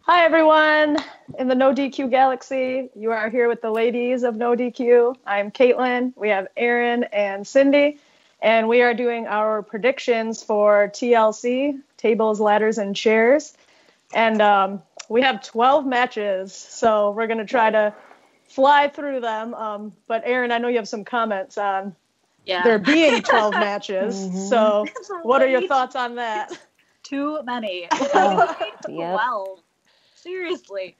Hi, everyone in the NoDQ galaxy. You are here with the Ladies of NoDQ. I'm Caitlin. We have Aaron and Cindy, and we are doing our predictions for TLC, Tables, Ladders, and Chairs. And we have 12 matches, so we're going to try to fly through them. But Aaron, I know you have some comments on there being 12 matches. So what are your thoughts on that? Too many. 12. Seriously.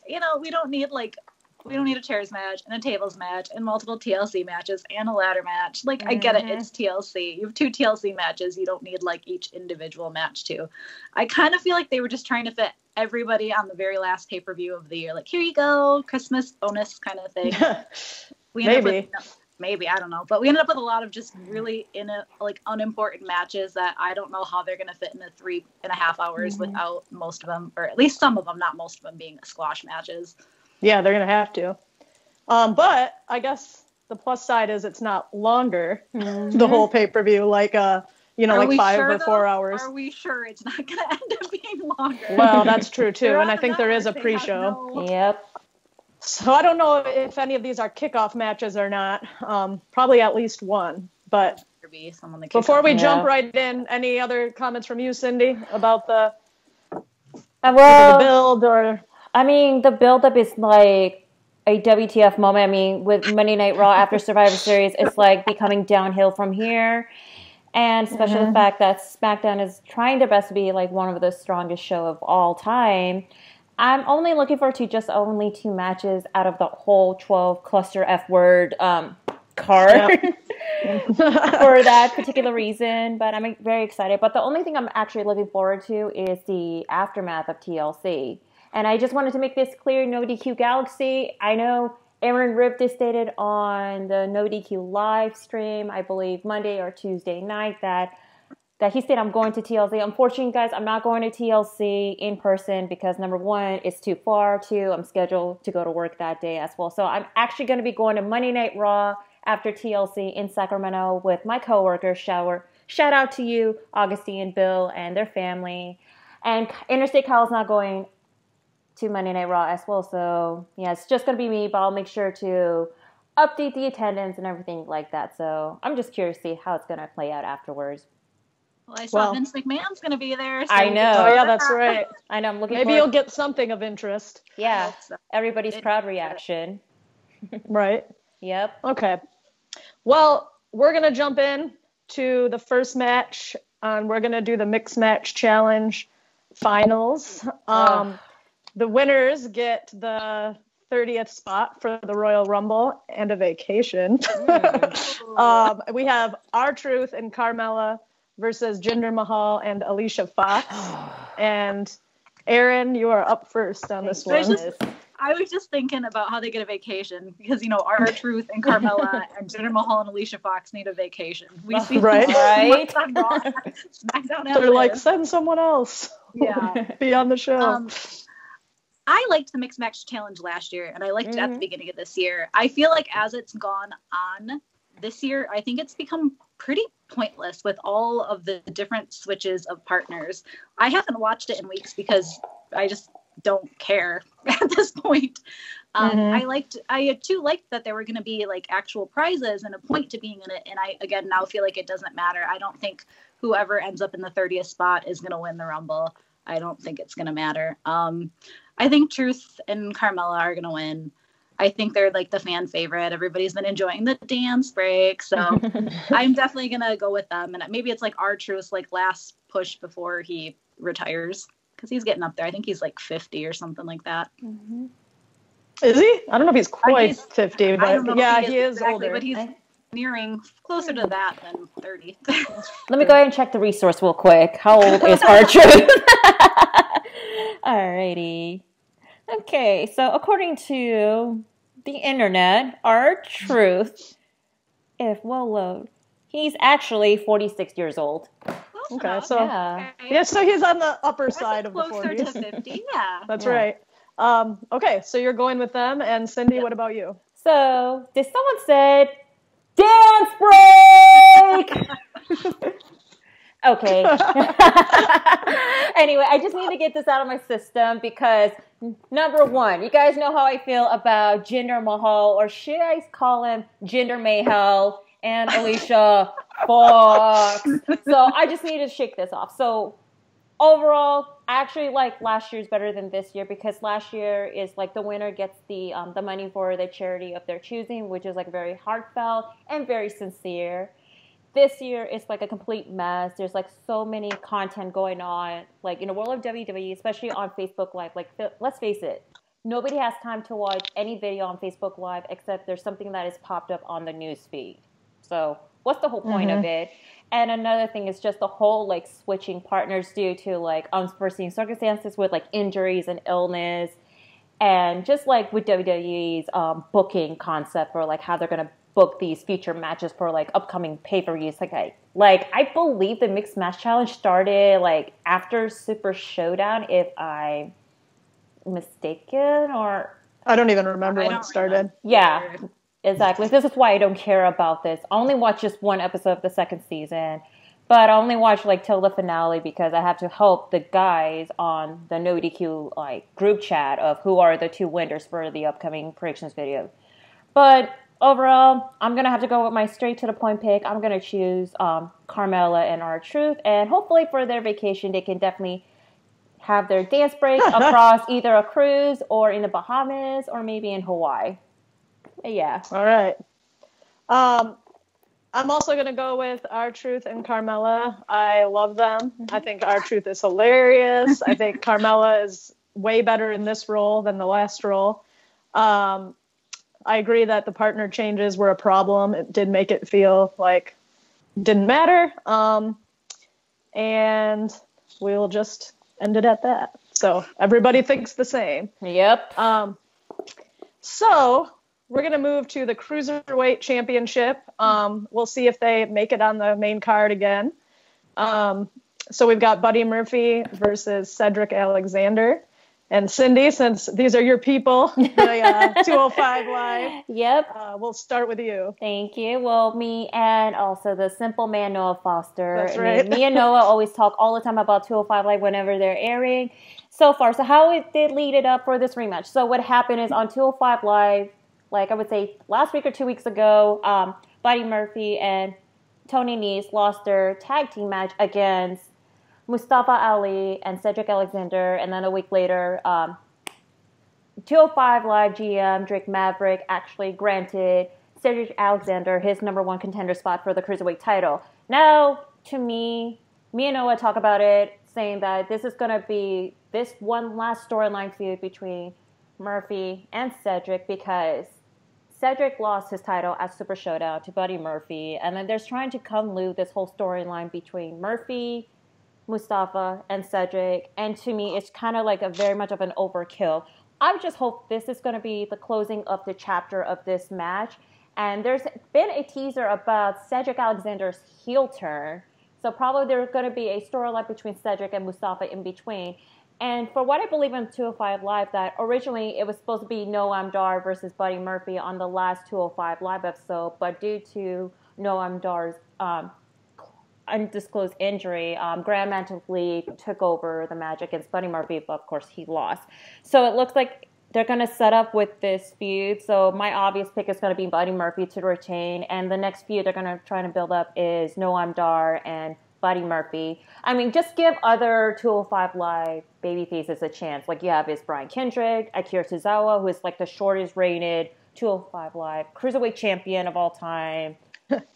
You know, we don't need a chairs match and a tables match and multiple TLC matches and a ladder match. I get it, it's TLC. You have 2 TLC matches. You don't need each individual match too. I kind of feel like they were just trying to fit everybody on the very last pay-per-view of the year. Here you go, Christmas bonus kind of thing. Maybe, I don't know. But we ended up with a lot of just really unimportant matches that I don't know how they're going to fit into 3.5 hours without most of them, or at least some of them, not most of them, being squash matches. Yeah, they're going to have to. But I guess the plus side is it's not longer, the whole pay-per-view, 5 or 4 hours. Are we sure it's not going to end up being longer? Well, that's true, too. And I think there is a pre-show. Yep. So I don't know if any of these are kickoff matches or not. Probably at least one. But before we jump right in, any other comments from you, Cindy, about the build? Or the build-up is like a WTF moment. With Monday Night Raw after Survivor Series, it's becoming downhill from here. And especially the fact that SmackDown is trying their best to be one of the strongest show of all time. I'm only looking forward to just only 2 matches out of the whole 12 cluster F word card for that particular reason. But I'm very excited. But the only thing I'm actually looking forward to is the aftermath of TLC. And I just wanted to make this clear, NoDQ Galaxy. I know Aaron Rivd stated on the NoDQ live stream, I believe Monday or Tuesday night, that he said, I'm going to TLC. Unfortunately, guys, I'm not going to TLC in person because, number 1, it's too far. 2, I'm scheduled to go to work that day as well. So I'm actually going to be going to Monday Night Raw after TLC in Sacramento with my coworkers. Shout out to you, Augustine, Bill, and their family. And Interstate Kyle's not going to Monday Night Raw as well. So, yeah, it's just going to be me, but I'll make sure to update the attendance and everything like that. So I'm just curious to see how it's going to play out afterwards. Well, I saw Vince McMahon's going to be there. So I know. Oh, yeah, that's right. I know. I'm looking Maybe you'll get something of interest. Yeah. Everybody's crowd reaction. Right. Yep. Okay. Well, we're going to jump in to the first match. We're going to do the Mixed Match Challenge finals. The winners get the 30th spot for the Royal Rumble and a vacation. We have R-Truth and Carmella versus Jinder Mahal and Alicia Fox. And Aaron, you are up first on this one. I was just thinking about how they get a vacation because, R-Truth and Carmella and Jinder Mahal and Alicia Fox need a vacation. We see right. SmackDown. They're send someone else. Yeah. Be on the show. I liked the Mixed Match Challenge last year, and I liked it at the beginning of this year. I feel like as it's gone on this year, I think it's become pretty pointless with all of the different switches of partners. I haven't watched it in weeks because I just don't care at this point. I too liked that there were going to be actual prizes and a point to being in it. And I, again, now feel like it doesn't matter. I don't think whoever ends up in the 30th spot is going to win the Rumble. I don't think it's going to matter. I think Truth and Carmella are going to win. I think they're the fan favorite. Everybody's been enjoying the dance break. So I'm definitely going to go with them. And maybe it's R-Truth's last push before he retires because he's getting up there. I think he's 50 or something like that. Is he? I don't know if he's quite 50, but yeah, he is exactly, older. But he's nearing closer to that than 30. Let me go ahead and check the resource real quick. How old is R-Truth? Alrighty. Okay, so according to the internet, R-Truth, if we'll load, he's actually 46 years old. Okay, so so he's on the upper side of the 40s. Closer to 50, yeah. That's right. Okay, so you're going with them, and Cindy, what about you? So, did someone said, dance break! Okay. Anyway, I just need to get this out of my system because, number one, you guys know how I feel about Jinder Mahal, or should I call him Jinder Mahal, and Alicia Fox. So I just need to shake this off. So overall, I actually like last year's better than this year, because last year is like the winner gets the money for the charity of their choosing, which is like very heartfelt and very sincere. This year it's like a complete mess. There's like so many content going on, like in the world of WWE, especially on Facebook Live. Like, let's face it, nobody has time to watch any video on Facebook Live except there's something that is popped up on the news feed. So what's the whole point of it? And another thing is just the whole like switching partners due to like unforeseen circumstances with like injuries and illness, and just like with WWE's booking concept for like how they're gonna book these future matches for like upcoming pay-per-views. I believe the mixed match challenge started like after Super Showdown, if I'm mistaken, or I don't even remember when it started. Yeah, exactly. This is why I don't care about this. I only watched just one episode of the second season, but I only watched like till the finale because I have to help the guys on the NoDQ like group chat of who are the two winners for the upcoming predictions video. But overall, I'm going to have to go with my straight to the point pick. I'm going to choose Carmella and R-Truth, and hopefully for their vacation, they can definitely have their dance break across either a cruise or in the Bahamas or maybe in Hawaii. Yeah. All right. I'm also going to go with R-Truth and Carmella. I love them. I think R-Truth is hilarious. I think Carmella is way better in this role than the last role. I agree that the partner changes were a problem. It did make it feel like it didn't matter. And we'll just end it at that. So everybody thinks the same. Yep. So we're going to move to the Cruiserweight Championship. We'll see if they make it on the main card again. So we've got Buddy Murphy versus Cedric Alexander. And Cindy, since these are your people, the 205 Live. Yep. We'll start with you. Thank you. Well, me and also the simple man, Noah Foster. That's right. Me and Noah always talk all the time about 205 Live whenever they're airing. So how it did lead it up for this rematch. So what happened is on 205 Live, like I would say last week or 2 weeks ago, Buddy Murphy and Tony Nese lost their tag team match against Mustafa Ali and Cedric Alexander, and then a week later, 205 Live GM Drake Maverick actually granted Cedric Alexander his number one contender spot for the Cruiserweight title. Now, to me and Noah talk about it, saying that this is going to be this one last storyline feud between Murphy and Cedric, because Cedric lost his title at Super Showdown to Buddy Murphy, and then there's trying to convolute this whole storyline between Murphy, Mustafa, and Cedric, and to me it's kind of like a very much of an overkill. I just hope this is going to be the closing of the chapter of this match, and there's been a teaser about Cedric Alexander's heel turn, so probably there's going to be a storyline between Cedric and Mustafa in between. And for what I believe in 205 Live, that originally it was supposed to be Noam Dar versus Buddy Murphy on the last 205 Live episode, but due to Noam Dar's undisclosed injury, Graham Mantley took over the match against Buddy Murphy, but of course he lost. So it looks like they're going to set up with this feud. So my obvious pick is going to be Buddy Murphy to retain, and the next feud they're going to try to build up is Noam Dar and Buddy Murphy. I mean, just give other 205 Live babyfaces a chance. Like you have is Brian Kendrick, Akira Tozawa, who is like the shortest rated 205 Live Cruiserweight champion of all time.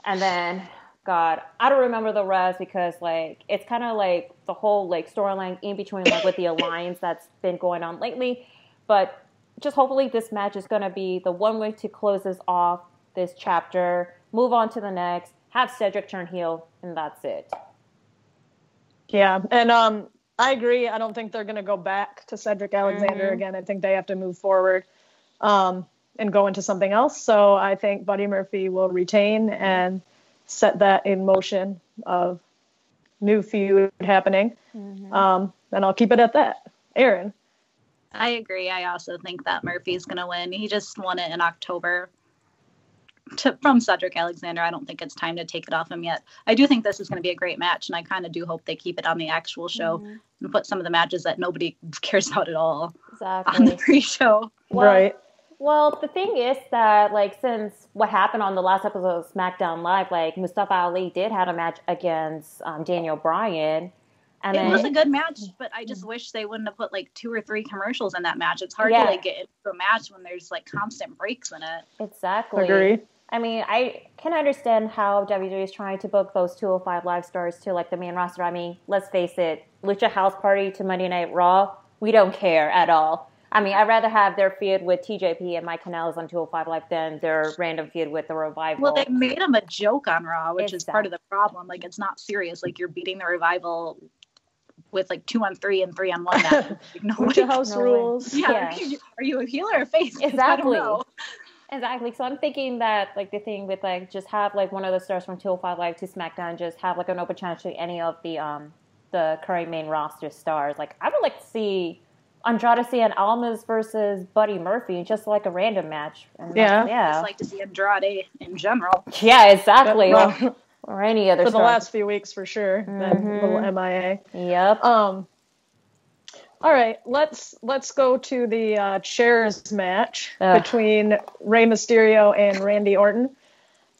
And then God, I don't remember the rest because like it's kind of like the whole like storyline in between like with the alliance that's been going on lately. But just hopefully this match is going to be the one way to close this off, this chapter, move on to the next, have Cedric turn heel, and that's it. Yeah, and I agree. I don't think they're going to go back to Cedric Alexander again. I think they have to move forward and go into something else. So I think Buddy Murphy will retain and set that in motion of new feud happening. And I'll keep it at that. Aaron. I agree. I also think that Murphy's going to win. He just won it in October. from Cedric Alexander. I don't think it's time to take it off him yet. I do think this is going to be a great match, and I kind of do hope they keep it on the actual show and put some of the matches that nobody cares about at all on the pre-show. Right. Well, the thing is that, like, since what happened on the last episode of SmackDown Live, like, Mustafa Ali did have a match against Daniel Bryan. And it was a good match, but I just wish they wouldn't have put, like, 2 or 3 commercials in that match. It's hard to, like, get into a match when there's, like, constant breaks in it. Exactly. Agree. I mean, I can understand how WWE is trying to book those 205 Live stars to, like, the main roster. I mean, let's face it, Lucha House Party to Monday Night Raw, we don't care at all. I mean, I'd rather have their feud with TJP and Mike Kanellis on 205 Live than their random feud with the Revival. Well, they made them a joke on Raw, which is part of the problem. Like, it's not serious. Like, you're beating the Revival with, like, 2-on-3 and 3-on-1 matches. Like, Lucha House rules. Yeah. Are you a heel or a face? Exactly. I don't know. Exactly. So I'm thinking that, like, the thing with, like, just have, like, one of the stars from 205 Live to SmackDown just have, like, an open challenge to any of the current main roster stars. Like, I would like to see Andrade Cien Almas versus Buddy Murphy, just like a random match. And I just like to see Andrade in general. Yeah, exactly. Or any other for star. the last few weeks for sure. Then little MIA. Yep. All right, let's go to the chairs match between Rey Mysterio and Randy Orton.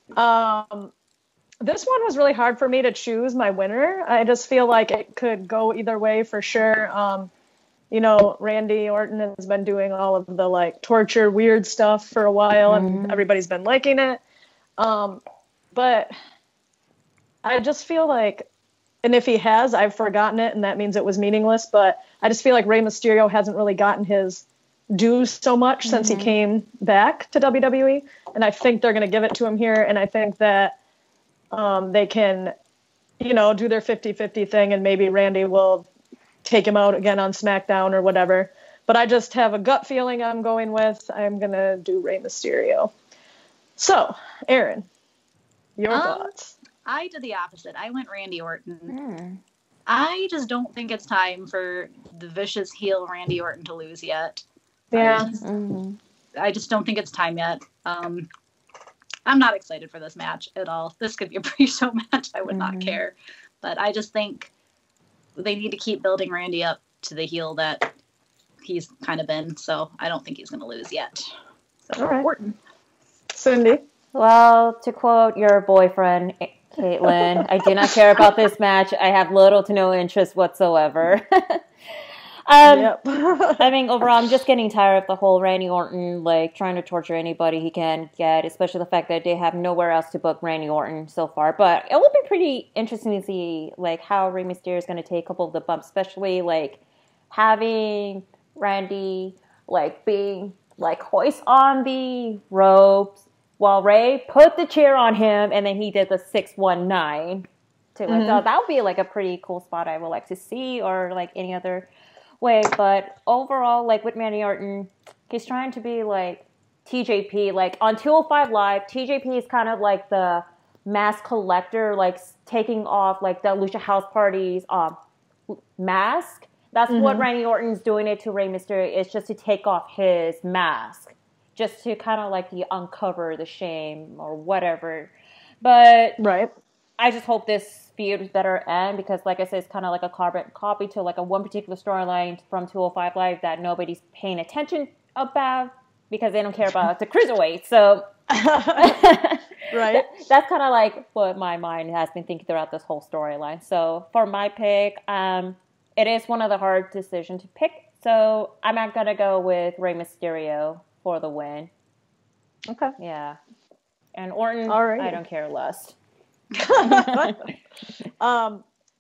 This one was really hard for me to choose my winner. I just feel like it could go either way for sure. You know, Randy Orton has been doing all of the, like, torture, weird stuff for a while, and everybody's been liking it. But I just feel like, and if he has, I've forgotten it, and that means it was meaningless, but I just feel like Rey Mysterio hasn't really gotten his due so much since he came back to WWE, and I think they're going to give it to him here, and I think that they can, you know, do their 50-50 thing, and maybe Randy will take him out again on SmackDown or whatever. But I just have a gut feeling I'm going with. I'm going to do Rey Mysterio. So, Aaron, your thoughts? I did the opposite. I went Randy Orton. I just don't think it's time for the vicious heel Randy Orton to lose yet. Yeah. I just don't think it's time yet. I'm not excited for this match at all. This could be a pre-show match. I would not care. But I just think they need to keep building Randy up to the heel that he's kind of been. So I don't think he's going to lose yet. So, all right. Orton. Cindy? Well, to quote your boyfriend, Caitlin, I do not care about this match. I have little to no interest whatsoever. I mean, overall, I'm just getting tired of the whole Randy Orton, like, trying to torture anybody he can get, especially the fact that they have nowhere else to book Randy Orton so far. But it will be pretty interesting to see, like, how Rey Mysterio is going to take a couple of the bumps, especially, like, having Randy, like, being, like, hoist on the ropes while Ray put the chair on him, and then he did the 619 to it. So that would be, like, a pretty cool spot I would like to see, or, like, any other way. But overall, like, with Randy Orton, he's trying to be like TJP. Like, on 205 Live, TJP is kind of like the mask collector, like, taking off, like, the Lucha House Party's mask. That's what Randy Orton's doing it to Rey Mysterio. It's just to take off his mask, just to kind of, like, uncover the shame or whatever. But I just hope this feud better end, because, like I said, it's kind of like a carbon copy to, like, a one particular storyline from 205 Live that nobody's paying attention about because they don't care about the cruiserweight. So that's kind of like what my mind has been thinking throughout this whole storyline. So for my pick, it is one of the hard decisions to pick. So I'm not gonna go with Rey Mysterio for the win. Okay. Yeah. And Orton, I don't care less.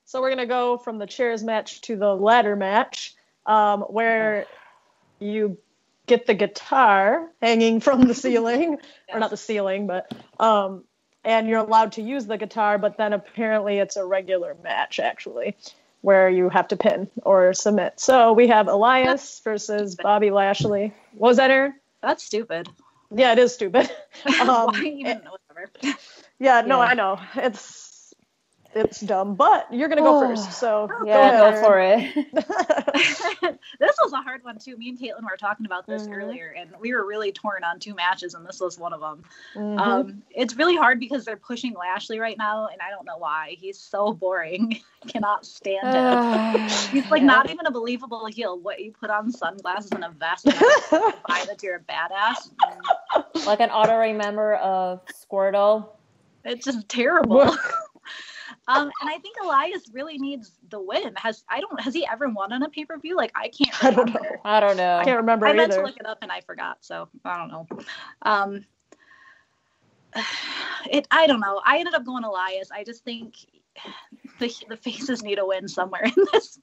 So we're going to go from the chairs match to the ladder match, where you get the guitar hanging from the ceiling, or not the ceiling, but, and you're allowed to use the guitar, but then apparently it's a regular match, actually, where you have to pin or submit. So we have Elias versus Bobby Lashley. What was that, Aaron? That's stupid. Yeah, it is stupid. Why even? Whatever. Yeah, no, I know. It's it's dumb, but you're going to go first. So yeah, go for it. This was a hard one too. Me and Caitlin were talking about this earlier, and we were really torn on 2 matches, and this was one of them. It's really hard because they're pushing Lashley right now, and I don't know why. He's so boring. I cannot stand him. He's like not even a believable heel. What, you put on sunglasses and a vest and buy that you're a badass? Like an honorary member of Squirtle. It's just terrible. And I think Elias really needs the win. Has he ever won on a pay-per-view? Like, I can't remember. I don't know. I can't remember I either. meant to look it up and I forgot, so I don't know. I don't know. I ended up going Elias. I just think the faces need a win somewhere in this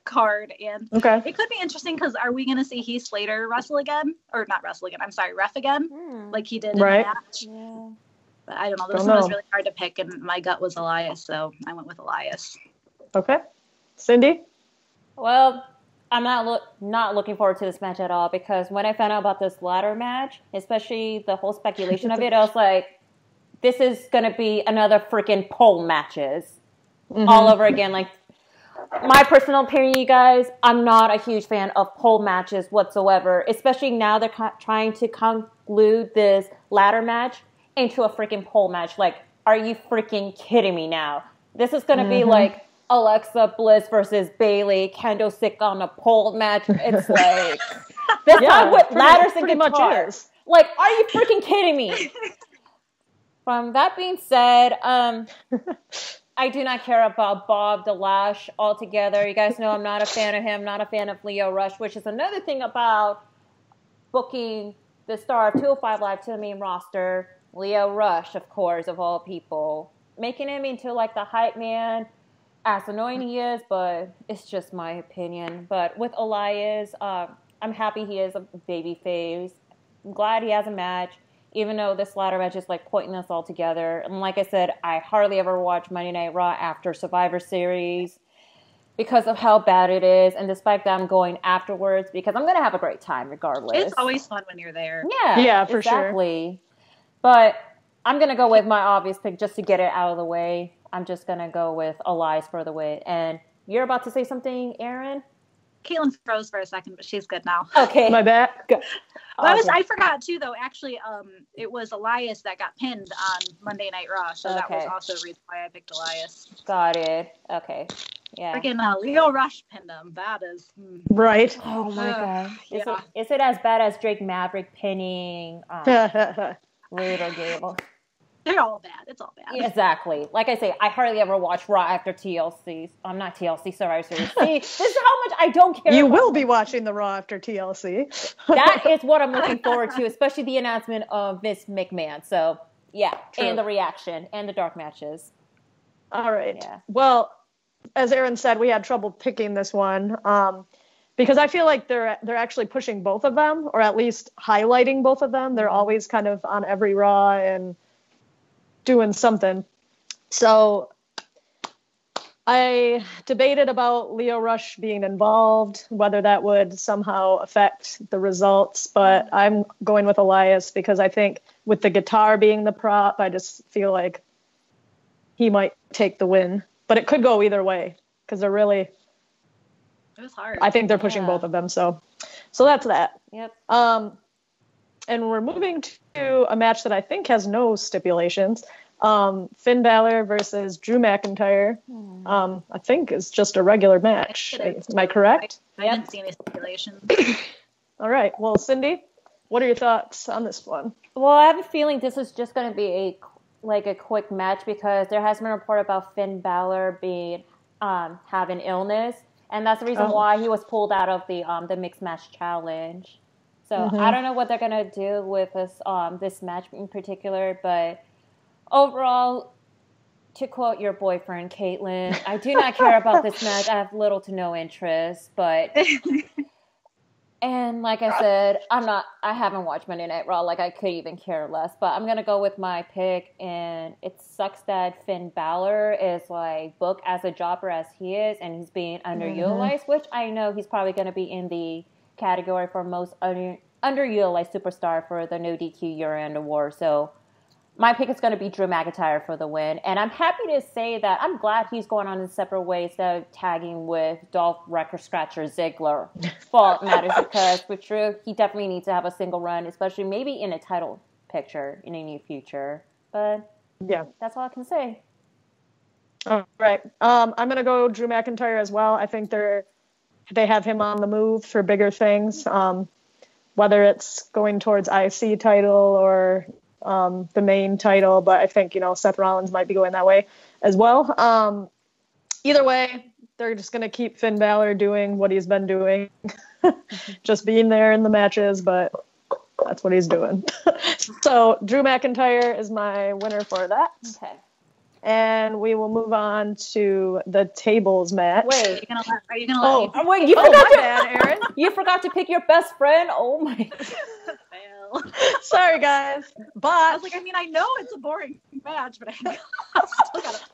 card, and it could be interesting because are we going to see Heath Slater wrestle again? Or not wrestle again, I'm sorry, ref again, like he did in the match? Yeah. But I don't know. This one was really hard to pick, and my gut was Elias, so I went with Elias. Okay. Cindy? Well, I'm not looking forward to this match at all, because when I found out about this ladder match, especially the whole speculation of it, I was like, this is going to be another freaking pole matches all over again. Like, my personal opinion, you guys, I'm not a huge fan of pole matches whatsoever, especially now they're trying to conclude this ladder match into a freaking pole match. Like, are you freaking kidding me now? This is going to be like Alexa Bliss versus Bailey, candlestick on a pole match. It's like, this time with ladders and guitars. Like, are you freaking kidding me? From that being said, I do not care about Bob the Lash altogether. You guys know I'm not a fan of him, not a fan of Lio Rush, which is another thing about booking the star of 205 Live to the main roster. Lio Rush, of course, of all people. Making him into like the hype man, as annoying he is, but it's just my opinion. But with Elias, I'm happy he is a baby face. I'm glad he has a match, even though this ladder match is like pointless altogether. And like I said, I hardly ever watch Monday Night Raw after Survivor Series because of how bad it is. And despite that, I'm going afterwards because I'm going to have a great time regardless. It's always fun when you're there. Yeah, for exactly. Sure. But I'm going to go with my obvious pick just to get it out of the way. I'm just going to go with Elias for the win. And you're about to say something, Aaron? Caitlin froze for a second, but she's good now. Okay. My bad. I forgot, too, though. Actually, it was Elias that got pinned on Monday Night Raw, so that was also the reason why I picked Elias. Got it. Okay. Yeah. Freaking Lio Rush pinned him. That is... Right. Oh, my God. Yeah. Is it as bad as Drake Maverick pinning... Rude or Gable? They're all bad. It's all bad. Yeah, exactly. Like I say, I hardly ever watch Raw after TLC. I'm not TLC, sorry. See, this is how much I don't care. You will be watching the Raw after TLC. That is what I'm looking forward to, especially the announcement of Vince McMahon. So, yeah, true. And the reaction and the dark matches. All right. Yeah. Well, as Aaron said, we had trouble picking this one because I feel like they're actually pushing both of them, or at least highlighting both of them. They're always kind of on every Raw and doing something. So I debated about Lio Rush being involved, whether that would somehow affect the results, but I'm going with Elias because I think with the guitar being the prop, I just feel like he might take the win. But it could go either way because they're really... It was hard. I think they're pushing both of them, so that's that. Yep. And we're moving to a match that I think has no stipulations. Finn Balor versus Drew McIntyre. I think it's just a regular match. Am I correct? I didn't see any stipulations. All right. Well, Cindy, what are your thoughts on this one? Well, I have a feeling this is just going to be a quick match because there has been a report about Finn Balor being having illness, and that's the reason why he was pulled out of the mixed match challenge. So I don't know what they're gonna do with this match in particular, but overall, to quote your boyfriend Caitlin, I do not care about this match. I have little to no interest, but and like I said, I haven't watched Monday Night Raw. Like I could even care less, but I'm gonna go with my pick, and it sucks that Finn Balor is like booked as a jobber as he is, and he's being underutilized, which I know he's probably gonna be in the category for most underutilized superstar for the No DQ Year-End Award. So my pick is going to be Drew McIntyre for the win. And I'm happy to say that I'm glad he's going on in separate ways instead of tagging with Dolph Record Scratcher Ziggler for all it matters, because with Drew, he definitely needs to have a single run, especially maybe in a title picture in the near future. But yeah, that's all I can say. All right. I'm going to go Drew McIntyre as well. I think they have him on the move for bigger things, whether it's going towards IC title or the main title. But I think, Seth Rollins might be going that way as well. Either way, they're just going to keep Finn Balor doing what he's been doing, just being there in the matches, but that's what he's doing. So Drew McIntyre is my winner for that. Okay. And we will move on to the tables match. Wait, are you gonna let me? Wait, Aaron. You forgot to pick your best friend. Oh my. Sorry, guys. But I was like, I know it's a boring match, but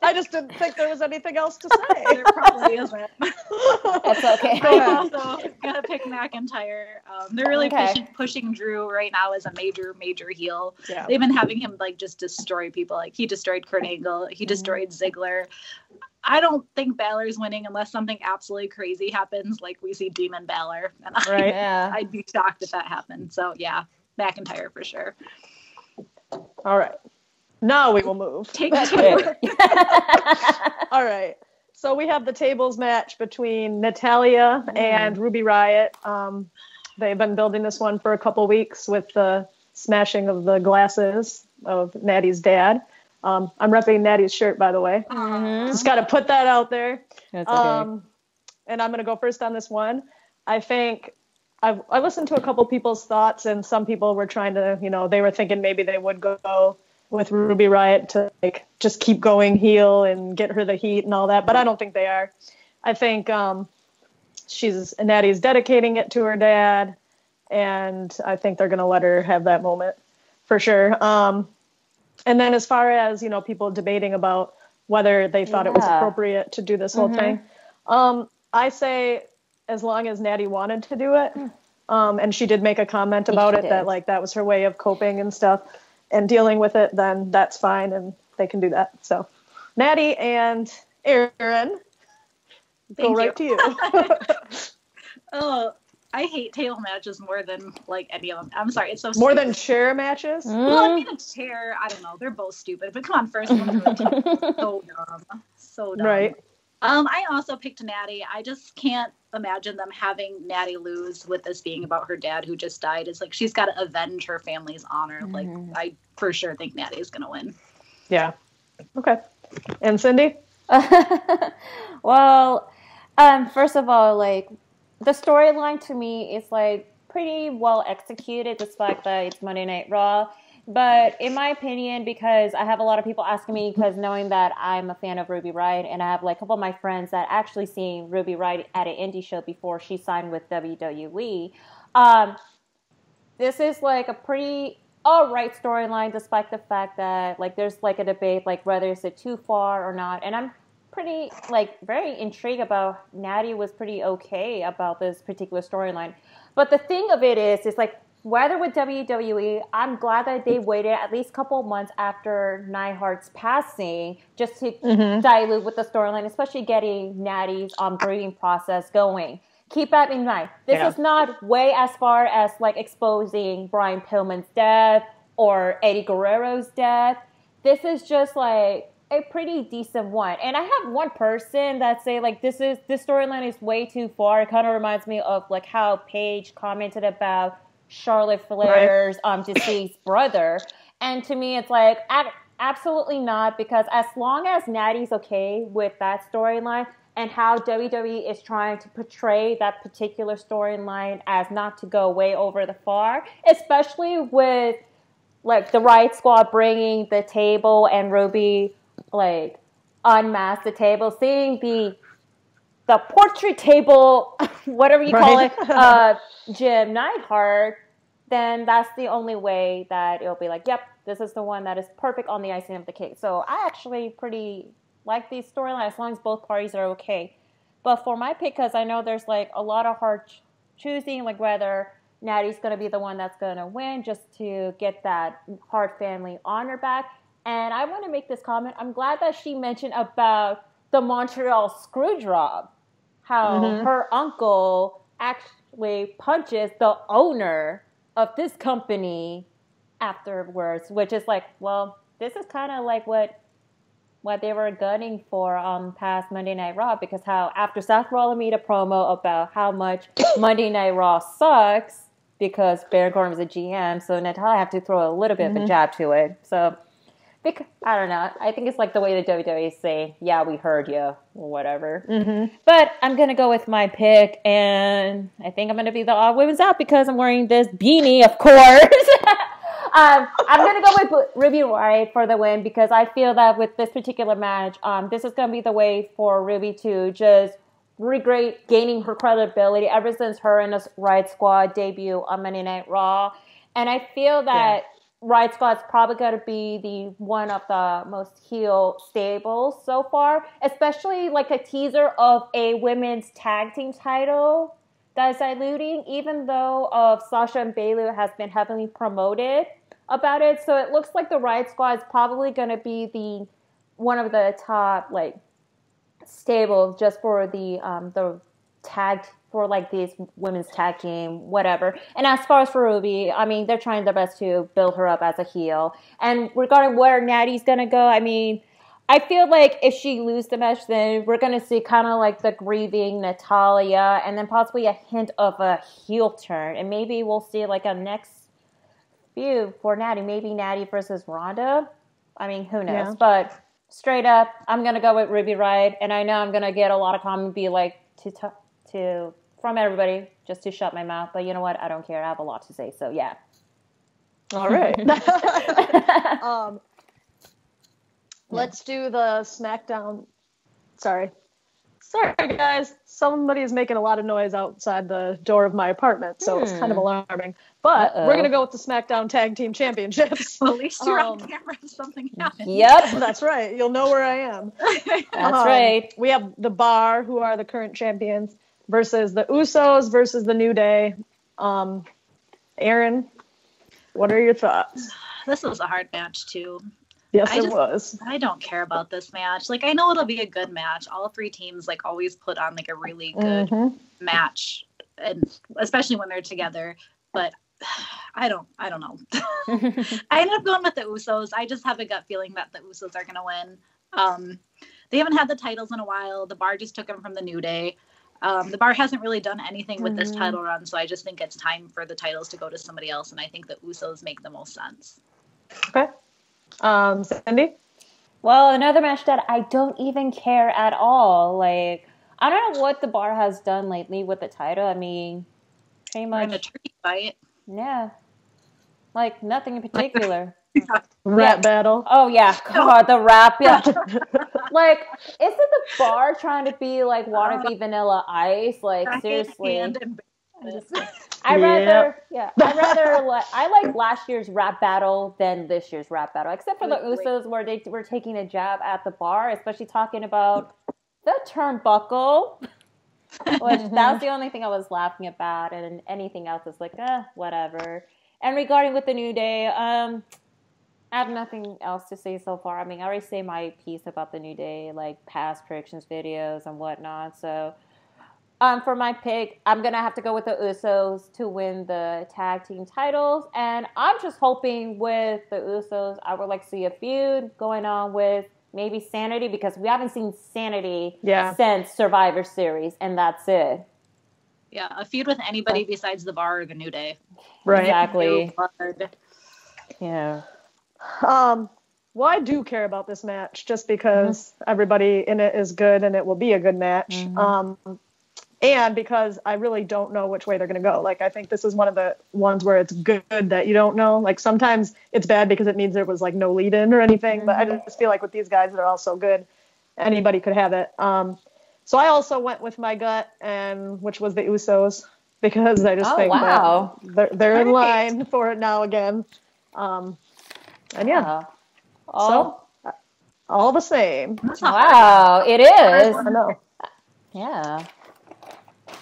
I just didn't think there was anything else to say. There probably isn't. That's okay. I also gotta pick McIntyre. They're really pushing Drew right now as a major heel. Yeah. They've been having him just destroy people. Like he destroyed Kurt Angle, he destroyed Ziggler. I don't think Balor's winning unless something absolutely crazy happens, like we see Demon Balor. And I'd be shocked if that happened. So yeah, McIntyre for sure. All right. Now we will move. Take two. All right. So we have the tables match between Natalya and Ruby Riott. They've been building this one for a couple weeks with the smashing of the glasses of Natty's dad. I'm repping Natty's shirt, by the way. Just got to put that out there. That's okay. And I'm going to go first on this one. I think I listened to a couple people's thoughts, and some people were trying to, they were thinking maybe they would go with Ruby Riott to just keep going heel and get her the heat and all that. But I don't think they are. I think Natty's dedicating it to her dad, and I think they're going to let her have that moment for sure. And then as far as, people debating about whether they thought it was appropriate to do this whole thing, I say as long as Natty wanted to do it, and she did make a comment about it, that that was her way of coping and stuff and dealing with it, then that's fine and they can do that. So Natty and Aaron, go right to you. Oh, I hate table matches more than any of them. I'm sorry, it's so more stupid. Than chair matches. Well, a chair. I don't know. They're both stupid. But come on, first one. So dumb. Right. I also picked Natty. I just can't imagine them having Natty lose with this being about her dad who just died. It's she's got to avenge her family's honor. I for sure think Natty is gonna win. Yeah. Okay. And Cindy? Well, first of all, the storyline to me is pretty well executed, despite that it's Monday Night Raw. But in my opinion, because I have a lot of people asking me, because knowing that I'm a fan of Ruby Riott, and I have a couple of my friends that actually seen Ruby Riott at an indie show before she signed with WWE. This is a pretty alright storyline, despite the fact that there's a debate whether is it too far or not. And I'm pretty very intrigued about Natty was pretty okay about this particular storyline. But the thing of it is whether with WWE, I'm glad that they waited at least a couple of months after Neidhart's passing just to dilute with the storyline, especially getting Natty's grieving process going. Keep that in mind. This is not way as far as exposing Brian Pillman's death or Eddie Guerrero's death. This is just a pretty decent one. And I have one person that say this storyline is way too far. It kind of reminds me of how Paige commented about Charlotte Flair's deceased brother. And to me it's absolutely not, because as long as Natty's okay with that storyline and how WWE is trying to portray that particular storyline as not to go way over the far, especially with the Riot Squad bringing the table and Ruby unmask the table, seeing the portrait table, whatever you call it, Jim Neidhart, then that's the only way that it'll be yep, this is the one that is perfect on the icing of the cake. So I actually pretty like these storylines as long as both parties are okay. But for my pick, because I know there's a lot of hard choosing, whether Natty's going to be the one that's going to win just to get that Hart family honor back. And I want to make this comment. I'm glad that she mentioned about the Montreal Screwjob, how her uncle actually punches the owner of this company afterwards, which is like, well, this is kind of like what they were gunning for past Monday Night Raw, because how after Seth Rollins made a promo about how much Monday Night Raw sucks because Baron Corbin was a GM, so Natalya had to throw a little bit of a jab to it. So, I don't know. I think it's like the way the WWE is saying, yeah, we heard you, or whatever. But I'm going to go with my pick, and I think I'm going to be the odd women's out because I'm wearing this beanie, of course. I'm going to go with Ruby Riott for the win because I feel that with this particular match, this is going to be the way for Ruby to just gaining her credibility ever since her and the Riott Squad debut on Monday Night Raw. And I feel that Riott Squad's probably going to be the one of the most heel stables so far, especially like a teaser of a women's tag team title that is alluding, even though Sasha and Bayley has been heavily promoted about it. So it looks like the Riott Squad is probably going to be the one of the top like stables just for the tag for like these women's tag team, whatever. And as far as for Ruby, I mean, they're trying their best to build her up as a heel. And regarding where Natty's going to go, I mean, I feel like if she loses the match, then we're going to see kind of like the grieving Natalya and then possibly a hint of a heel turn. And maybe we'll see like a next feud for Natty. Maybe Natty versus Ronda. I mean, who knows? Yeah. But straight up, I'm going to go with Ruby Riott. And I know I'm going to get a lot of comments be like, from everybody, just to shut my mouth. But you know what? I don't care. I have a lot to say. So, yeah. All right. Let's do the SmackDown. Sorry, guys. Somebody is making a lot of noise outside the door of my apartment, so it's kind of alarming. But we're going to go with the SmackDown Tag Team Championships. Well, at least you're on camera if something happens. Yep. That's right. You'll know where I am. That's right. We have the Bar, who are the current champions, versus the Usos versus the New Day. Aaron, what are your thoughts? This was a hard match, too. Yes, it was. I don't care about this match. Like, I know it'll be a good match. All three teams, like, always put on, like, a really good match, and especially when they're together. But I don't know. I ended up going with the Usos. I just have a gut feeling that the Usos are going to win. They haven't had the titles in a while. The Bar just took them from the New Day. The Bar hasn't really done anything with this title run, so I just think it's time for the titles to go to somebody else, and I think the Usos make the most sense. Okay. Sandy? Well, another match that I don't even care at all. Like, I don't know what the Bar has done lately with the title. I mean, pretty much. In a turkey fight. Yeah. Like, nothing in particular. Rap battle. Oh, yeah. God, the rap. Yeah. Like, isn't the Bar trying to be, like, wannabe Vanilla Ice? Like, seriously. I like last year's rap battle than this year's rap battle, except for the Usos where they were taking a jab at the Bar, especially talking about the turnbuckle, which that's the only thing I was laughing about, and anything else is like, whatever. And regarding with the New Day, I have nothing else to say so far. I mean, I already say my piece about the New Day, like past predictions videos and whatnot, so... for my pick, I'm going to have to go with the Usos to win the tag team titles. And I'm just hoping with the Usos, I would like to see a feud going on with maybe Sanity, because we haven't seen Sanity since Survivor Series, and that's it. Yeah, a feud with anybody besides the Bar or the New Day. Right. Exactly. Yeah. Well, I do care about this match just because everybody in it is good and it will be a good match. And because I really don't know which way they're going to go. Like, I think this is one of the ones where it's good that you don't know. Like, sometimes it's bad because it means there was, like, no lead-in or anything. But I just feel like with these guys that are all so good, anybody could have it. So I also went with my gut, which was the Usos, because I just think that they're in line for it now again. And, yeah. So, all the same. Wow, it is. I know. Yeah.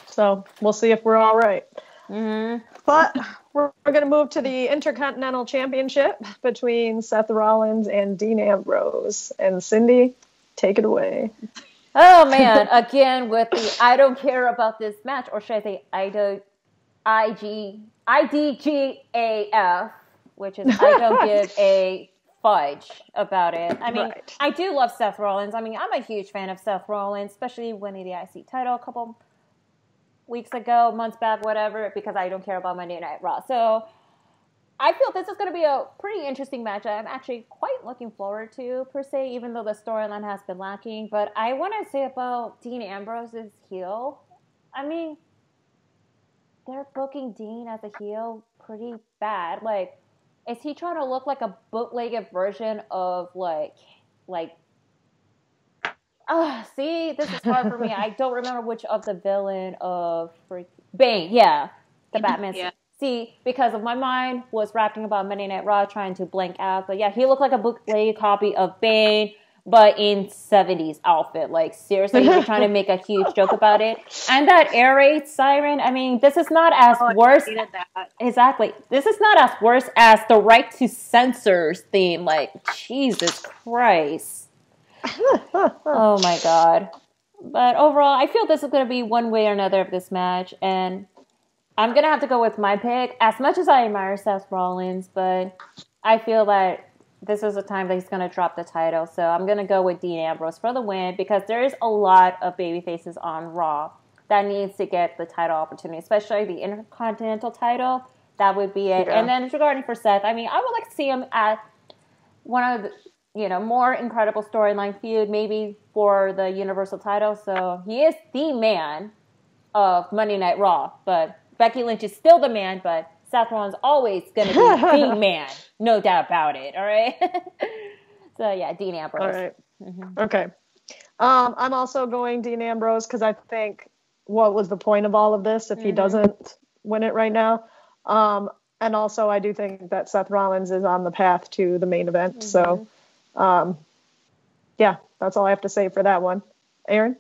So we'll see if we're all right. But we're going to move to the Intercontinental Championship between Seth Rollins and Dean Ambrose. And Cindy, take it away. Oh, man. Again, with the I don't care about this match, or should I say IDGAF, which is I don't give a fudge about it. I mean, right. I do love Seth Rollins. I mean, I'm a huge fan of Seth Rollins, especially winning the IC title a couple weeks ago, months back, whatever, because I don't care about Monday Night Raw. So I feel this is going to be a pretty interesting match. I'm actually quite looking forward to, per se, even though the storyline has been lacking. But I want to say about Dean Ambrose's heel, I mean, they're booking Dean as a heel pretty bad. Like, is he trying to look like a bootlegged version of, see, this is hard for me. I don't remember which of the villain of Bane. Yeah, the Batman. Yeah. See, because of my mind was rapping about Monday Night Raw, trying to blank out. But yeah, he looked like a bootleg copy of Bane, but in 70s outfit. Like, seriously, you're trying to make a huge joke about it. And that air raid siren, I mean, this is not as worse. Exactly. This is not as worse as the Right to Censors theme. Like, Jesus Christ. Oh my God. But overall, I feel this is going to be one way or another of this match. And I'm going to have to go with my pick. As much as I admire Seth Rollins, but I feel that this is a time that he's going to drop the title. So I'm going to go with Dean Ambrose for the win, because there is a lot of baby faces on Raw that needs to get the title opportunity, especially the Intercontinental title. That would be it. Yeah. And then regarding for Seth, I mean, I would like to see him at one of the, more incredible storyline feud, maybe for the Universal title. So he is the man of Monday Night Raw, but Becky Lynch is still the man, but Seth Rollins always going to be the man. No doubt about it. All right. So yeah, Dean Ambrose. All right. Mm-hmm. Okay. I'm also going Dean Ambrose, because I think what was the point of all of this if he doesn't win it right now? And also I do think that Seth Rollins is on the path to the main event. Mm-hmm. So yeah, that's all I have to say for that one. Aaron?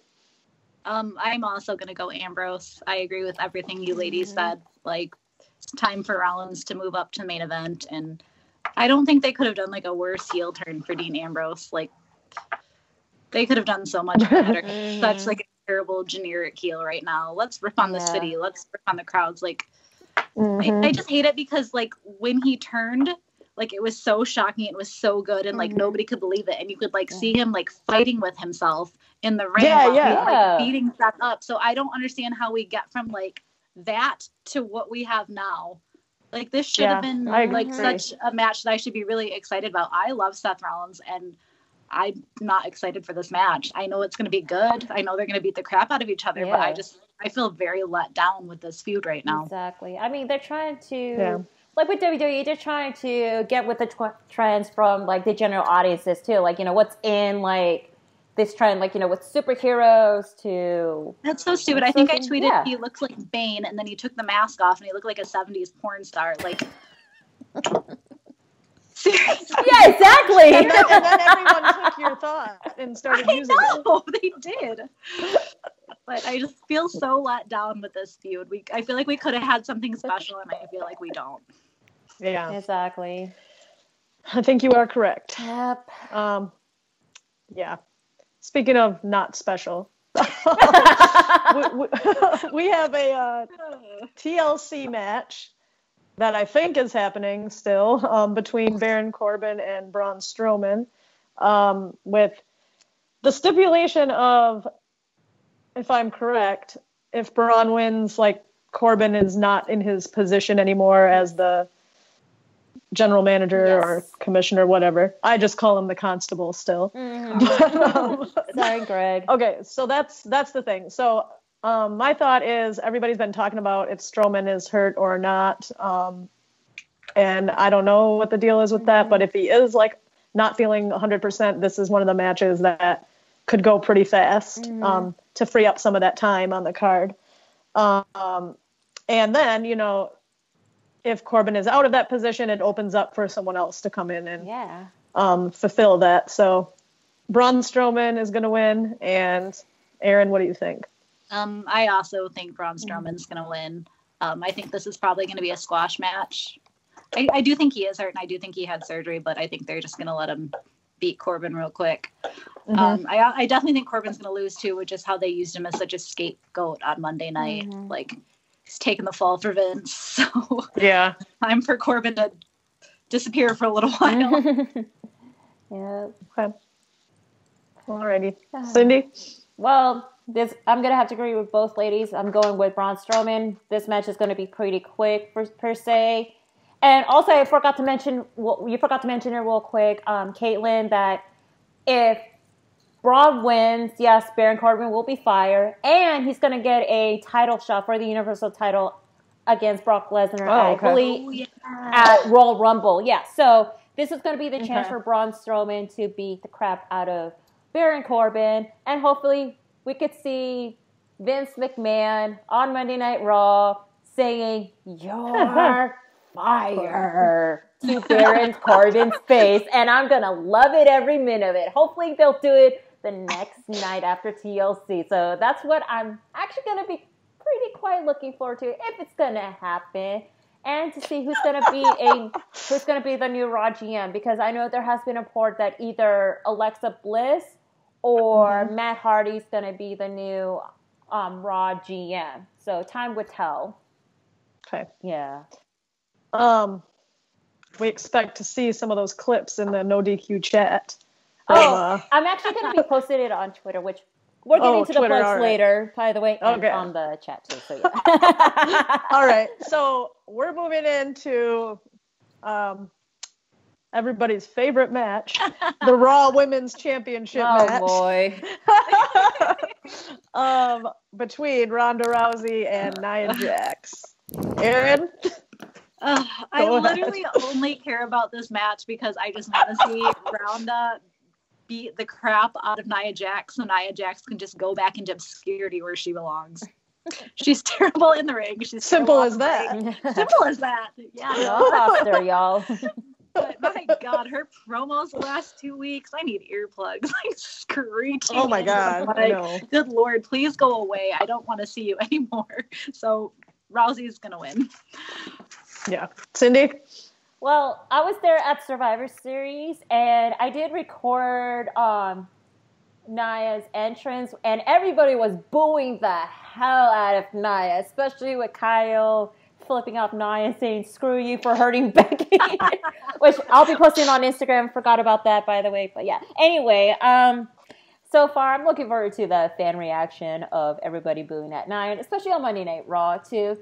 I'm also going to go Ambrose. I agree with everything you ladies said. Like, it's time for Rollins to move up to the main event, and I don't think they could have done like a worse heel turn for Dean Ambrose. Like, they could have done so much better. Such like a terrible generic heel right now. Let's rip on the city. Let's rip on the crowds. Like, I just hate it, because like when he turned, like, it was so shocking. It was so good. And, like, nobody could believe it. And you could, like, see him, like, fighting with himself in the ring. Like, beating Seth up. So I don't understand how we get from, like, that to what we have now. Like, this should have been, like, such a match that I should be really excited about. I love Seth Rollins, and I'm not excited for this match. I know it's going to be good. I know they're going to beat the crap out of each other. But I feel very let down with this feud right now. Exactly. I mean, they're trying to... Yeah. Like with WWE, they're trying to get with the trends from, like, the general audiences, too. Like, what's in, like, this trend, like, with superheroes to... That's so stupid. I think I tweeted he looks like Bane, and then he took the mask off, and he looked like a 70s porn star. Like... Seriously. Yeah, exactly. And then everyone took your thought and started using it. They did. But I just feel so let down with this feud. I feel like we could have had something special, and I feel like we don't. Yeah. Exactly. I think you are correct. Yep. Yeah. Speaking of not special, we have a TLC match that I think is happening still between Baron Corbin and Braun Strowman, with the stipulation of, if I'm correct, if Braun wins, like, Corbin is not in his position anymore as the general manager or commissioner, whatever. I just call him the constable still. Sorry, Greg. Okay, so that's the thing. So my thought is, everybody's been talking about if Strowman is hurt or not, and I don't know what the deal is with that, but if he is, like, not feeling 100%, this is one of the matches that could go pretty fast to free up some of that time on the card. And then, if Corbin is out of that position, it opens up for someone else to come in and fulfill that. So Braun Strowman is going to win. And Aaron, what do you think? I also think Braun Strowman's going to win. I think this is probably going to be a squash match. I do think he is hurt, and I do think he had surgery, but I think they're just going to let him beat Corbin real quick. I definitely think Corbin's going to lose, too, which is how they used him as such a scapegoat on Monday night. Like, he's taking the fall for Vince. So, yeah. Time for Corbin to disappear for a little while. Yeah. Okay. Alrighty. Cindy? Well, I'm going to have to agree with both ladies. I'm going with Braun Strowman. This match is going to be pretty quick, per se. And also, you forgot to mention it real quick, Caitlin, that if Braun wins, yes, Baron Corbin will be fired, and he's going to get a title shot for the Universal title against Brock Lesnar at Royal Rumble. Yeah, so this is going to be the chance for Braun Strowman to beat the crap out of Baron Corbin, and hopefully we could see Vince McMahon on Monday Night Raw saying, "You're fire" to Baron Corbin's face, and I'm gonna love it every minute of it. Hopefully they'll do it the next night after TLC. So that's what I'm actually gonna be pretty quite looking forward to, if it's gonna happen, and to see who's gonna be the new Raw GM, because I know there has been a report that either Alexa Bliss or Matt Hardy's gonna be the new Raw GM. So time would tell. Okay. Yeah. We expect to see some of those clips in the NoDQ chat. I'm actually going to be posting it on Twitter, which we're getting to the Twitter, plugs later, by the way, and Okay. on the chat too. So yeah. All right. So we're moving into everybody's favorite match, the Raw Women's Championship match. Oh boy. Between Ronda Rousey and Nia Jax. Aaron? I literally only care about this match because I just want to see Ronda beat the crap out of Nia Jax so Nia Jax can just go back into obscurity where she belongs. She's terrible in the ring. She's simple as that. Simple as that. Yeah. No roster, y'all. But my God, her promos the last 2 weeks, I need earplugs. Like screeching. Oh my God. Like, I know. good Lord, please go away. I don't want to see you anymore. So Rousey's going to win. Yeah. Cindy? Well, I was there at Survivor Series, and I did record Nia's entrance, and everybody was booing the hell out of Nia, especially with Kyle flipping off Nia and saying, "Screw you for hurting Becky," which I'll be posting on Instagram. Forgot about that, by the way. But yeah. Anyway, so far, I'm looking forward to the fan reaction of everybody booing at Nia, especially on Monday Night Raw, too.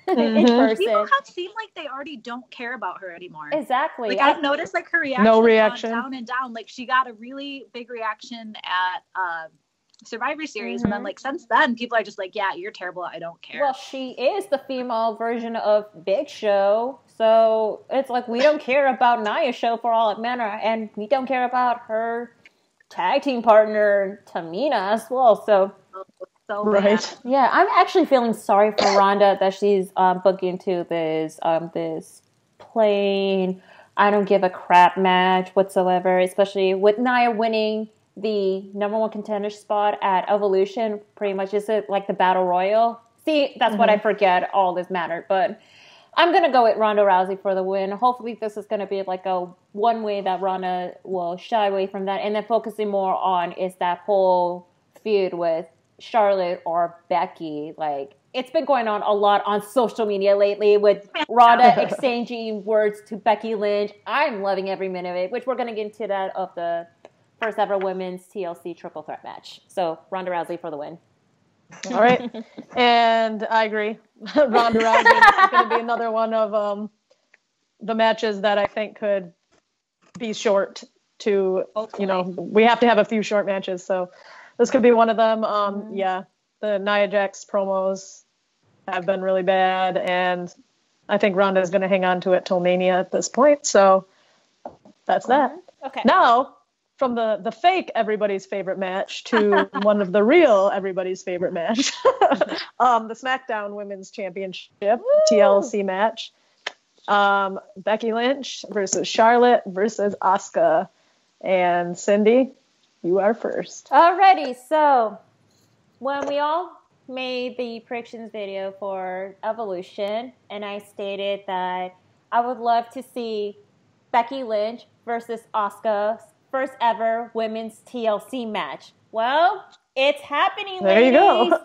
In person. People have seemed like they already don't care about her anymore. Exactly. Like I've noticed like her reaction, no reaction, down and down. Like she got a really big reaction at Survivor Series, and then like since then, people are just like, "Yeah, you're terrible. I don't care." Well, she is the female version of Big Show, so it's like we don't care about Nia Show for all it matters, and we don't care about her tag team partner Tamina as well. So right. Bad. Yeah, I'm actually feeling sorry for Ronda that she's booked into this this plain, I don't give a crap match whatsoever, especially with Nia winning the number one contender spot at Evolution. Pretty much, is it like the Battle Royal? See, that's what I forget. All this mattered, but I'm gonna go with Ronda Rousey for the win. Hopefully, this is gonna be like a one way that Ronda will shy away from that, and then focusing more on is that whole feud with Charlotte or Becky. Like, it's been going on a lot on social media lately with Ronda exchanging words to Becky Lynch. I'm loving every minute of it, which we're going to get into that of the first ever women's TLC triple threat match. So Ronda Rousey for the win. All right. And I agree. Ronda Rousey is going to be another one of the matches that I think could be short to, we have to have a few short matches. So this could be one of them. Yeah, the Nia Jax promos have been really bad, and I think Ronda is going to hang on to it till Mania at this point. So that's that. Okay. Now, from the fake everybody's favorite match to one of the real everybody's favorite match, the SmackDown Women's Championship TLC match. Becky Lynch versus Charlotte versus Asuka. And Cindy, you are first. Alrighty, so when we all made the predictions video for Evolution, and I stated that I would love to see Becky Lynch versus Asuka's first ever women's TLC match. Well, it's happening, there ladies. You go.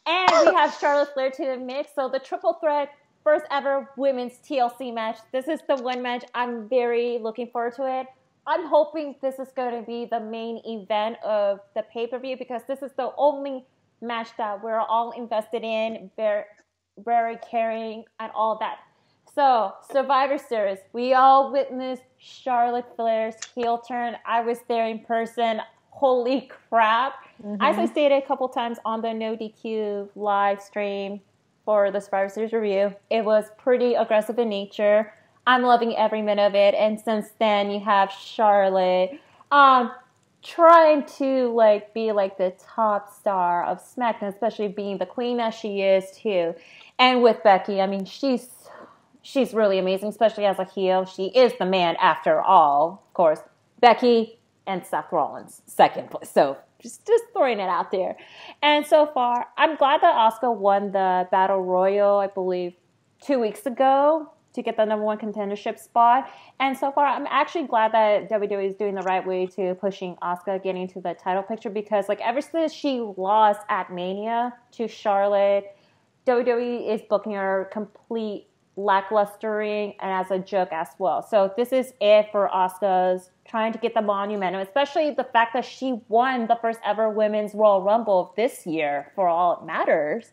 And we have Charlotte Flair to the mix. So the triple threat first ever women's TLC match. This is the one match I'm very looking forward to it. I'm hoping this is going to be the main event of the pay-per-view because this is the only match that we're all invested in, very caring and all that. So, Survivor Series, we all witnessed Charlotte Flair's heel turn. I was there in person. Holy crap. As I stated a couple times on the NoDQ live stream for the Survivor Series review, it was pretty aggressive in nature. I'm loving every minute of it. And since then, you have Charlotte trying to be the top star of SmackDown, especially being the queen that she is too. And with Becky, I mean, she's really amazing, especially as a heel. She is the man after all, of course. Becky and Seth Rollins, second place. So just throwing it out there. And so far, I'm glad that Asuka won the Battle Royal, I believe, 2 weeks ago to get the number one contendership spot. And so far, I'm actually glad that WWE is doing the right way to pushing Asuka getting to the title picture because, ever since she lost at Mania to Charlotte, WWE is booking her complete lacklustering and as a joke as well. So this is it for Asuka's trying to get the monumentum, especially the fact that she won the first ever Women's Royal Rumble this year for all it matters.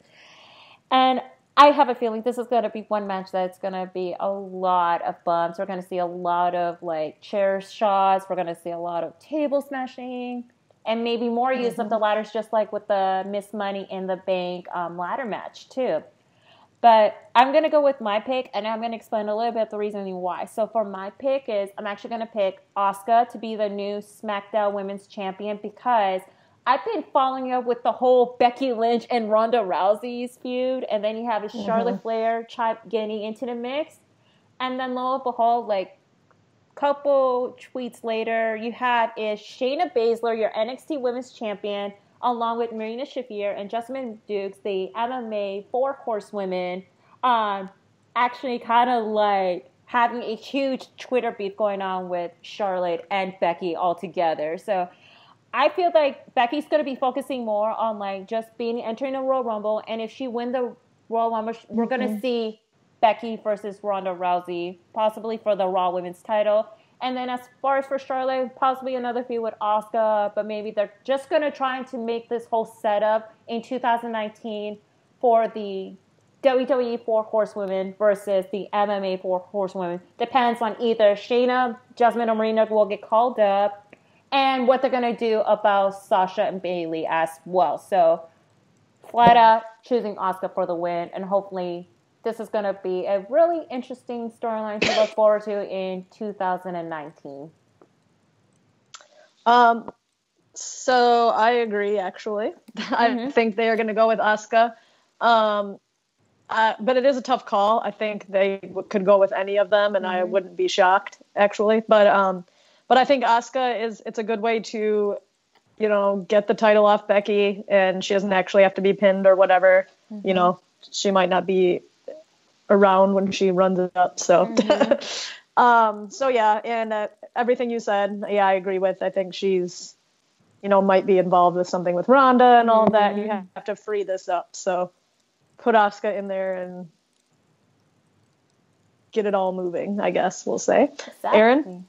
And I have a feeling this is going to be one match that's going to be a lot of bumps. We're going to see a lot of chair shots. We're going to see a lot of table smashing and maybe more use of the ladders, just like with the Miss Money in the Bank ladder match too. But I'm going to go with my pick, and I'm going to explain a little bit the reasoning why. So for my pick is I'm actually going to pick Asuka to be the new SmackDown Women's Champion because I've been following up with the whole Becky Lynch and Ronda Rousey's feud, and then you have Charlotte Flair getting into the mix. And then lo and behold, couple tweets later, you have is Shayna Baszler, your NXT Women's Champion, along with Marina Shafir and Jessamine Dukes, the MMA 4 Horsewomen, actually kind of having a huge Twitter beef going on with Charlotte and Becky all together. So I feel like Becky's going to be focusing more on just entering the Royal Rumble. And if she wins the Royal Rumble, we're going to see Becky versus Ronda Rousey, possibly for the Raw Women's title. And then as far as for Charlotte, possibly another feud with Asuka, but maybe they're just going to try to make this whole setup in 2019 for the WWE 4 Horsewomen versus the MMA 4 Horsewomen. Depends on either Shayna, Jasmine, or Marina will get called up, and what they're going to do about Sasha and Bayley as well. So flat out choosing Asuka for the win, and hopefully this is going to be a really interesting storyline to look forward to in 2019. So I agree, actually. I think they are going to go with Asuka. But it is a tough call. I think they could go with any of them, and I wouldn't be shocked, actually. But I think Asuka it's a good way to, get the title off Becky, and she doesn't actually have to be pinned or whatever. She might not be around when she runs it up. So, so yeah, and everything you said, yeah, I agree with. I think she's, might be involved with something with Ronda and all that. And you have to free this up. So put Asuka in there and get it all moving, I guess we'll say. Exactly. Aaron?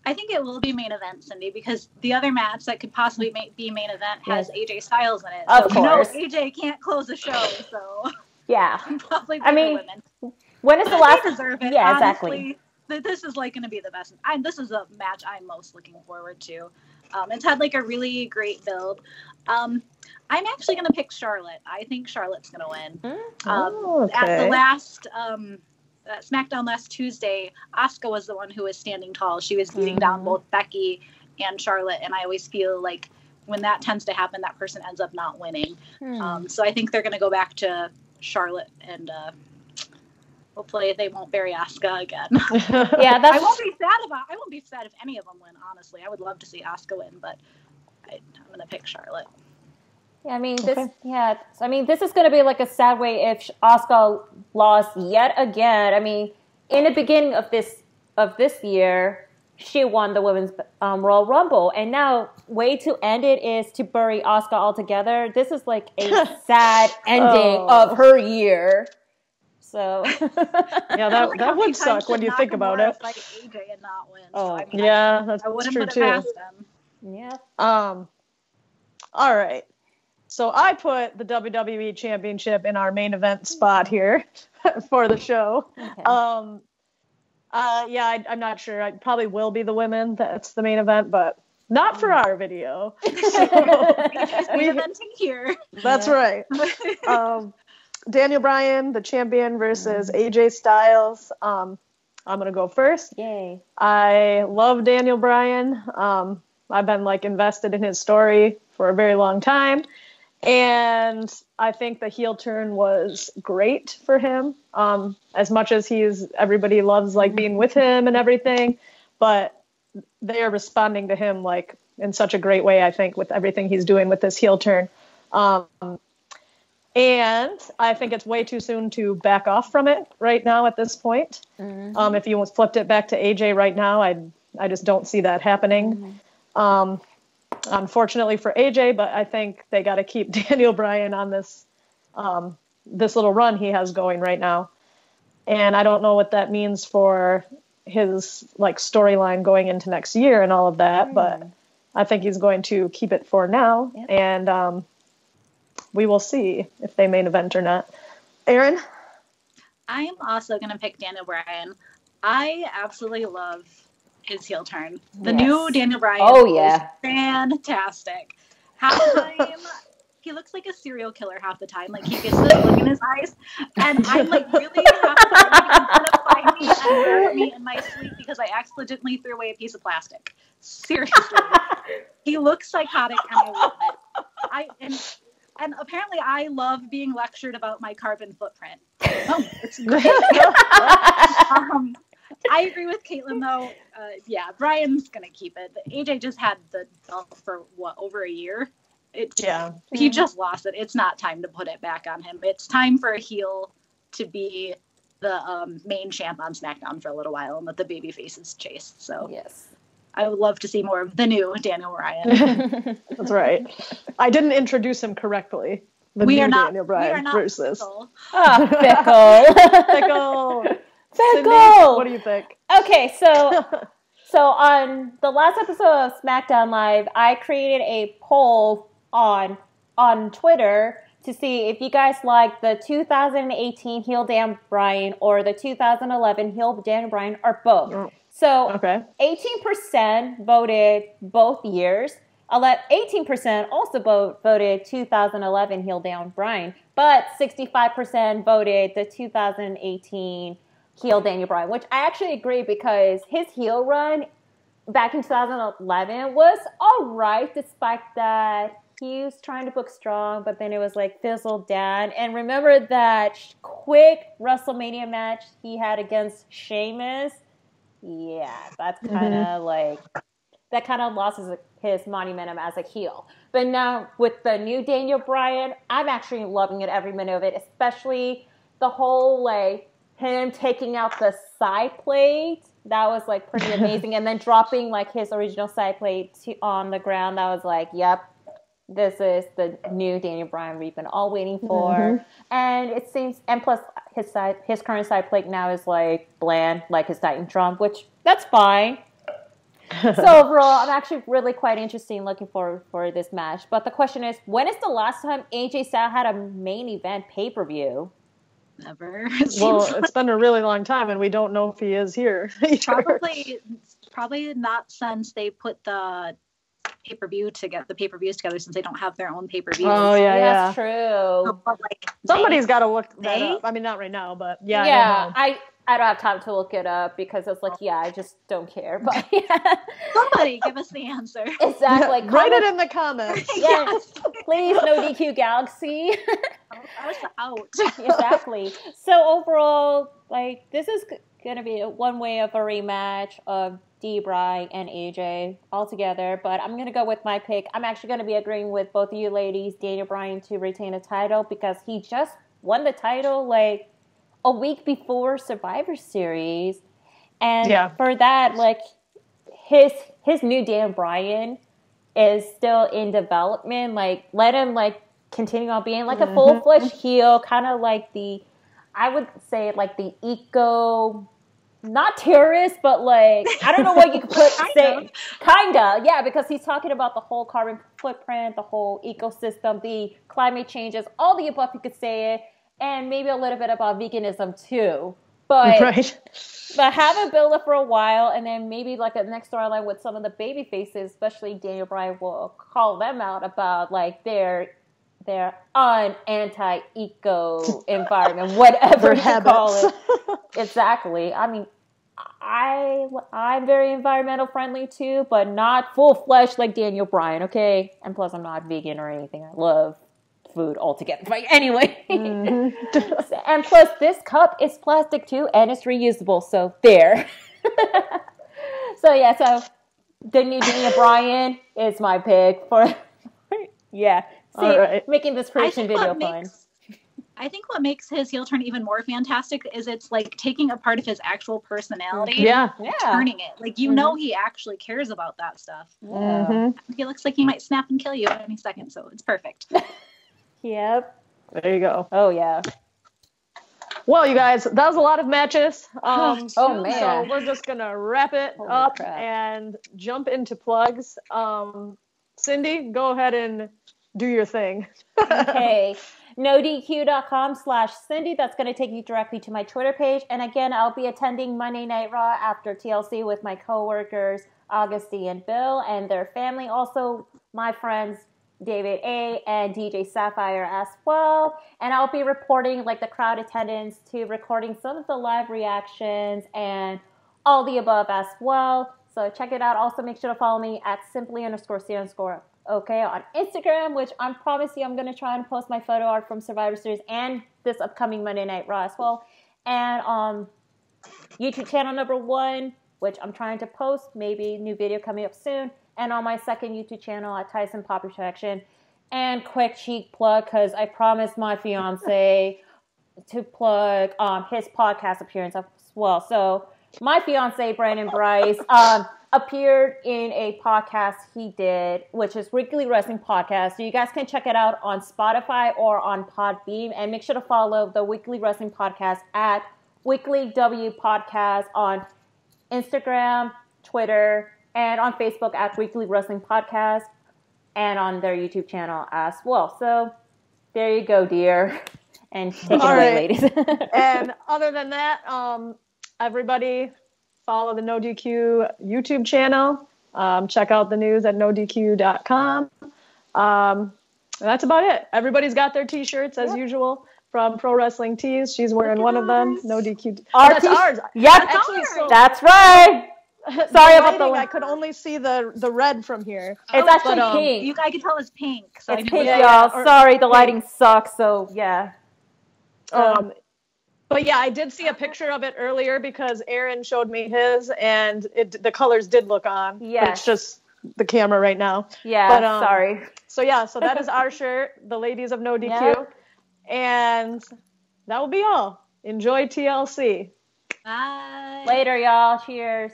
I think it will be main event, Cindy, because the other match that could possibly be main event has AJ Styles in it. Of course. AJ can't close the show, so yeah. probably women. When is the last? They deserve it. Yeah, honestly, exactly. This is going to be the best. This is a match I'm most looking forward to. It's had a really great build. I'm actually going to pick Charlotte. I think Charlotte's going to win. Okay. At the last SmackDown last Tuesday, Asuka was the one who was standing tall. She was beating down both Becky and Charlotte, and I always feel like when that tends to happen, that person ends up not winning. So I think they're going to go back to Charlotte, and hopefully they won't bury Asuka again. Yeah, I won't be sad if any of them win. Honestly, I would love to see Asuka win, but I'm going to pick Charlotte. I mean, this is going to be like a sad way if Asuka lost yet again. I mean, in the beginning of this year, she won the Women's Royal Rumble, and now way to end it is to bury Asuka altogether. This is like a sad ending of her year. So yeah, that would suck when you think about it. Like AJ and not win. Oh, so, I mean, yeah, that's true too. Yeah. All right. So I put the WWE Championship in our main event spot here for the show. Okay. I'm not sure. I probably will be the women. That's the main event, but not for our video. So, we're eventing here. That's right. Daniel Bryan, the champion, versus AJ Styles. I'm gonna go first. Yay! I love Daniel Bryan. I've been like invested in his story for a very long time, and I think the heel turn was great for him. As much as everybody loves like being with him and everything, but they are responding to him like in such a great way. I think with everything he's doing with this heel turn. And I think it's way too soon to back off from it right now at this point. Mm-hmm. If you flipped it back to AJ right now, I just don't see that happening. Mm-hmm. Unfortunately for AJ, but I think they got to keep Daniel Bryan on this little run he has going right now. And I don't know what that means for his like storyline going into next year and all of that, but I think he's going to keep it for now. Yep. And we will see if they main event or not. Erin? I am also going to pick Daniel Bryan. I absolutely love his heel turn. The new Daniel Bryan is fantastic. Half the time, he looks like a serial killer half the time. Like, he gets this look in his eyes. And I'm like, really? Half the time, he's going to find me and murder me in my sleep because I accidentally threw away a piece of plastic. Seriously. He looks psychotic, and I love it. And apparently I love being lectured about my carbon footprint. It's great. I agree with Caitlin, though. Bryan's going to keep it. AJ just had the belt for, over a year? He just lost it. It's not time to put it back on him. It's time for a heel to be the main champ on SmackDown for a little while and let the baby faces chase. So yes. I would love to see more of the new Daniel Bryan. That's right. I didn't introduce him correctly. Daniel Bryan versus. Fickle. Cindy, what do you think? Okay, so on the last episode of SmackDown Live, I created a poll on Twitter to see if you guys like the 2018 heel Dan Bryan or the 2011 heel Dan Bryan or both. So 18% voted both years. 18% also voted 2011 heel Dan Bryan, but 65% voted the 2018 heel Daniel Bryan, which I actually agree because his heel run back in 2011 was all right, despite that he was trying to book strong, but then it was like fizzled down. And remember that quick WrestleMania match he had against Sheamus? Yeah, that's kind of like, that kind of lost his monumentum as a heel. But now with the new Daniel Bryan, I'm actually loving it every minute of it, especially the whole like him taking out the side plate. That was like pretty amazing. And then dropping like his original side plate on the ground. That was like, yep, this is the new Daniel Bryan we've been all waiting for. And it seems, and plus his current side plate now is like bland, like his Titantron, which that's fine. So overall, I'm actually really quite interested in looking forward for this match. But the question is, when is the last time AJ Styles had a main event pay-per-view? Never. It's been a really long time, and we don't know if he is here. Probably not since they put the pay-per-views together, since they don't have their own pay-per-views. Oh yeah, that's true. So, but, like, somebody's got to look that up. I mean, not right now, but yeah. I don't have time to look it up because it's like, I just don't care. But somebody give us the answer. Exactly. Write it in the comments. Yes, please, NoDQ Galaxy. I was out. Exactly. So overall, like, okay, this is going to be one way of a rematch of Bryan and AJ all together, but I'm going to go with my pick. I'm actually going to be agreeing with both of you ladies, Daniel Bryan to retain a title because he just won the title like a week before Survivor Series. And for that, like his new Dan Bryan is still in development. Like let him like continue on being like a full-fledged heel, kind of like I would say like the eco, not terrorist, but like, I don't know what you could kinda, yeah, because he's talking about the whole carbon footprint, the whole ecosystem, the climate changes, all the above, you could say it, and maybe a little bit about veganism too. But have it build up for a while, and then maybe like a next storyline with some of the baby faces, especially Daniel Bryan will call them out about like their anti-eco environment, whatever you call it. Exactly. I mean, I'm very environmental friendly too, but not full-fledged like Daniel Bryan, okay? And plus, I'm not vegan or anything. I love food altogether. But anyway. And plus, this cup is plastic too, and it's reusable, so there. So the new Daniel Bryan is my pick for, yeah. See, making this prediction video fun. I think what makes his heel turn even more fantastic is it's like taking a part of his actual personality and turning it. Like, you know, he actually cares about that stuff. He looks like he might snap and kill you any second, so it's perfect. Yep. There you go. Oh, yeah. Well, you guys, that was a lot of matches. Man. So we're just going to wrap it up and jump into plugs. Cindy, go ahead and do your thing. Okay. NoDQ.com/Cindy. That's going to take you directly to my Twitter page. And again, I'll be attending Monday Night Raw after TLC with my coworkers, Augustine and Bill, and their family. Also, my friends, David A. and DJ Sapphire as well. And I'll be reporting like the crowd attendance to recording some of the live reactions and all the above as well. So check it out. Also, make sure to follow me at simply_C_ okay, on Instagram, which I promise you I'm going to try and post my photo art from Survivor Series and this upcoming Monday Night Raw as well. And YouTube channel number 1, which I'm trying to post, maybe new video coming up soon. And on my second YouTube channel at Tyson Pop Protection. And quick cheek plug, because I promised my fiance to plug his podcast appearance as well. So my fiance, Brandon Bryce, appeared in a podcast he did, which is Weekly Wrestling Podcast. So you guys can check it out on Spotify or on Podbeam. And make sure to follow the Weekly Wrestling Podcast at Weekly W Podcast on Instagram, Twitter, and on Facebook at Weekly Wrestling Podcast, and on their YouTube channel as well. So there you go, dear. And take it away, ladies. And other than that, everybody follow the NoDQ YouTube channel. Check out the news at NoDQ.com. That's about it. Everybody's got their T-shirts as usual from Pro Wrestling Tees. She's wearing one of them. NoDQ. That's ours. Yep, that's right. Sorry about the I could only see the red from here. It's actually pink. I could tell it's pink. So it's pink, y'all. Sorry, the lighting sucks. So yeah. But yeah, I did see a picture of it earlier because Aaron showed me his, and the colors did look on. Yeah. But it's just the camera right now. Yeah. But, sorry. So that is our shirt, the Ladies of NoDQ, and that will be all. Enjoy TLC. Bye. Later, y'all. Cheers.